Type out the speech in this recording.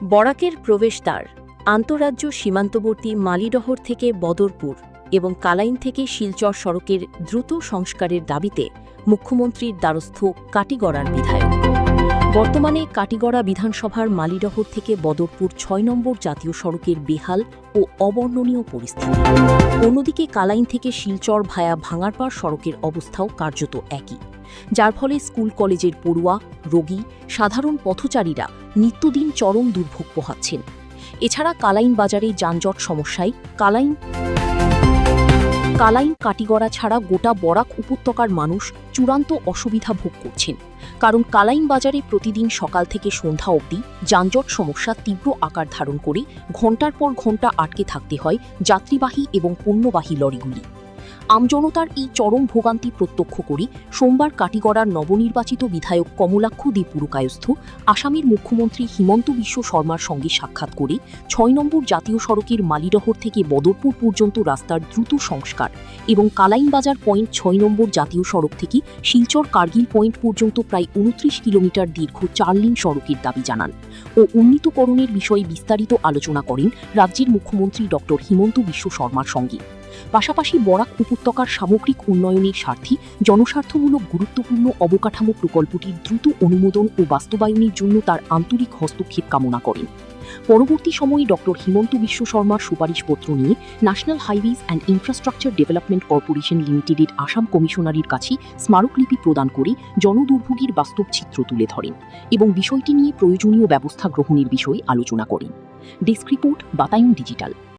বরাকের প্রবেশদ্বার আন্তঃরাজ্য সীমান্তবর্তী মালিডহর থেকে বদরপুর এবং কালাইন থেকে শিলচর সড়কের দ্রুত সংস্কারের দাবিতে মুখ্যমন্ত্রীর দ্বারস্থ কাটিগড়ার বিধায়ক। বর্তমানে কাটিগড়া বিধানসভার মালিডহর থেকে বদরপুর ৬ নম্বর জাতীয় সড়কের বেহাল ও অবর্ণনীয় পরিস্থিতি। অন্যদিকে কালাইন থেকে শিলচর ভায়া ভাঙারপাড় সড়কের অবস্থাও কার্যত একই, যার ফলে স্কুল কলেজের পড়ুয়া, রোগী, সাধারণ পথচারীরা নিত্যদিন চরম দুর্ভোগ পোহাচ্ছেন। এছাড়া কালাইন বাজারে যানজট সমস্যায় কালাইন কাটিগড়া ছাড়া গোটা বরাক উপত্যকার মানুষ চূড়ান্ত অসুবিধা ভোগ করছেন, কারণ কালাইন বাজারে প্রতিদিন সকাল থেকে সন্ধ্যা অবধি যানজট সমস্যা তীব্র আকার ধারণ করে ঘণ্টার পর ঘণ্টা আটকে থাকতে হয় যাত্রীবাহী এবং পণ্যবাহী লরিগুলি। আমজনতার এই চরম ভোগান্তি প্রত্যক্ষ করে সোমবার কাটিগড়ার নবনির্বাচিত বিধায়ক কমলাক্ষ দে পুরকায়স্থ আসামের মুখ্যমন্ত্রী হিমন্ত বিশ্ব শর্মার সঙ্গে সাক্ষাৎ করে ৬ নম্বর জাতীয় সড়কের মালিডহর থেকে বদরপুর পর্যন্ত রাস্তার দ্রুত সংস্কার এবং কালাইন বাজার পয়েন্ট ৬ নম্বর জাতীয় সড়ক থেকে শিলচর কার্গিল পয়েন্ট পর্যন্ত প্রায় ২৯ কিলোমিটার দীর্ঘ ৪ লেন সড়কের দাবি জানান ও উন্নীতকরণের বিষয়ে বিস্তারিত আলোচনা করেন রাজ্যের মুখ্যমন্ত্রী ড হিমন্ত বিশ্ব শর্মার সঙ্গে। পাশাপাশি বরাক উপত্যকার সামগ্রিক উন্নয়নের স্বার্থে জনস্বার্থমূলক গুরুত্বপূর্ণ অবকাঠামো প্রকল্পটির দ্রুত অনুমোদন ও বাস্তবায়নের জন্য তার আন্তরিক হস্তক্ষেপ কামনা করেন। পরবর্তী সময়ে ড হিমন্ত বিশ্ব শর্মার সুপারিশপত্র নিয়ে national highways and infrastructure development corporation লিমিটেডের আসাম কমিশনারের কাছে স্মারকলিপি প্রদান করে জনদুর্ভোগের বাস্তব চিত্র তুলে ধরেন এবং বিষয়টি নিয়ে প্রয়োজনীয় ব্যবস্থা গ্রহণের বিষয়ে আলোচনা করেন। Desk report, Batayan digital.